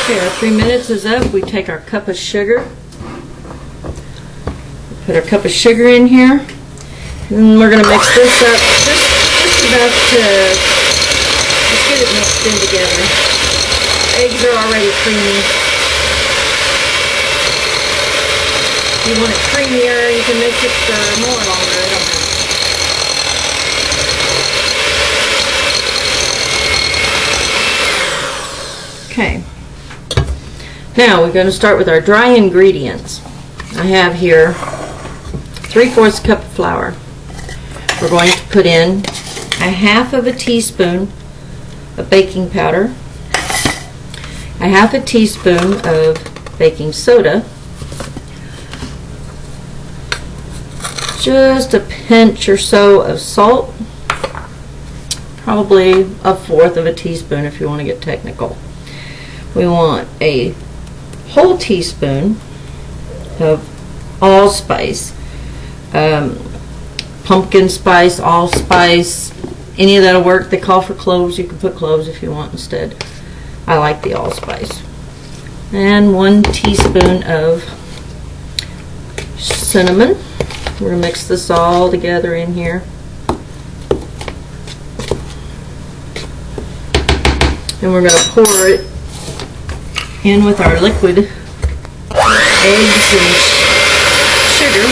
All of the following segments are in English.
Okay, our 3 minutes is up. We take our cup of sugar. Put our cup of sugar in here. And we're going to mix this up just enough to just get it mixed in together. Eggs are already creamy. If you want it creamier, you can mix it for more longer. I don't know. Okay. Now we're going to start with our dry ingredients. I have here 3/4 cup of flour. We're going to put in a 1/2 teaspoon of baking powder, a 1/2 teaspoon of baking soda, just a pinch or so of salt, probably a 1/4 teaspoon if you want to get technical. We want a whole teaspoon of allspice, pumpkin spice, allspice, any of that'll work. They call for cloves. You can put cloves if you want instead. I like the allspice. And 1 teaspoon of cinnamon. We're going to mix this all together in here. And we're going to pour it in with our liquid eggs and sugar.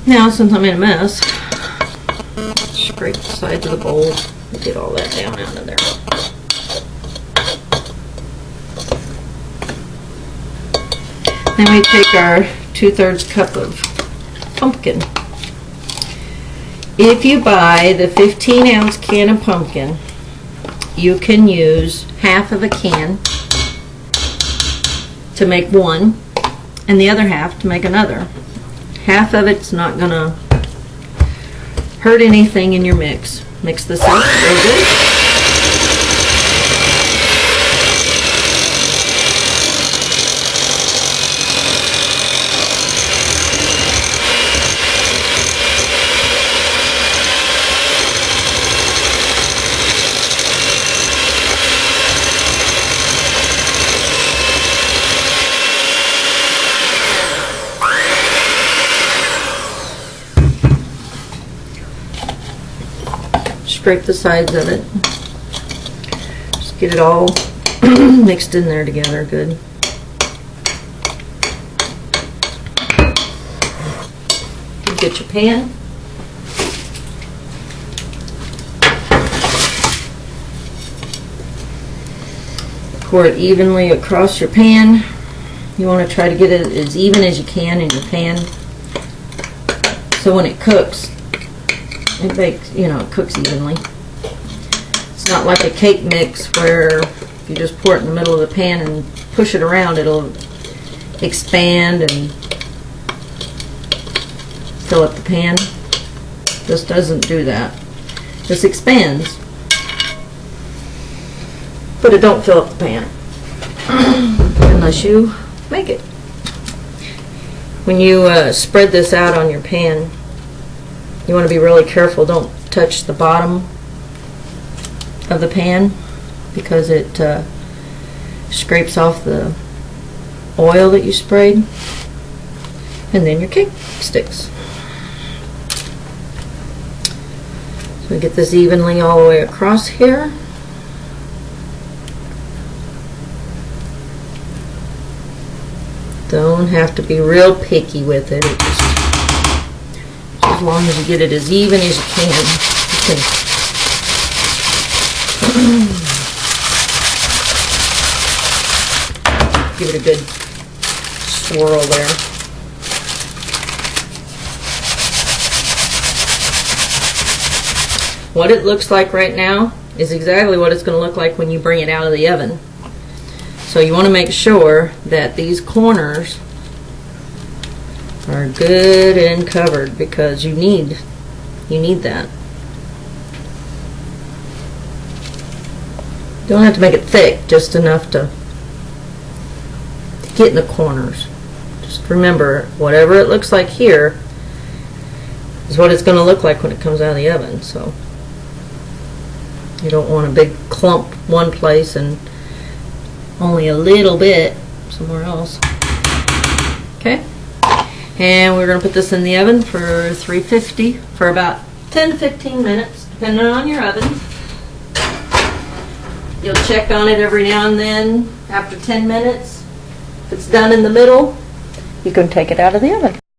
Now, since I'm in a mess, scrape the sides of the bowl and get all that down out of there. Then we take our 2/3 cup of pumpkin. If you buy the 15-ounce can of pumpkin, you can use 1/2 can to make one, and the other 1/2 to make another. 1/2 of it's not going to hurt anything in your mix. Mix this up real good. Scrape the sides of it. Just get it all mixed in there together good. Get your pan. Pour it evenly across your pan. You want to try to get it as even as you can in your pan, so when it cooks, it bakes, it cooks evenly. It's not like a cake mix where if you just pour it in the middle of the pan and push it around, it'll expand and fill up the pan. This doesn't do that. This expands, but it don't fill up the pan unless you make it. When you spread this out on your pan, you want to be really careful. Don't touch the bottom of the pan because it scrapes off the oil that you sprayed, and then your cake sticks. So we get this evenly all the way across here. Don't have to be real picky with it. As long as you get it as even as you can. Give it a good swirl there. what it looks like right now is exactly what it's going to look like when you bring it out of the oven. So you want to make sure that these corners are good and covered, because you need that. Don't have to make it thick, just enough to get in the corners. Just remember, whatever it looks like here is what it's going to look like when it comes out of the oven. So you don't want a big clump one place and only a little bit somewhere else. Okay, and we're going to put this in the oven for 350 for about 10 to 15 minutes, depending on your oven. You'll check on it every now and then after 10 minutes. If it's done in the middle, you can take it out of the oven.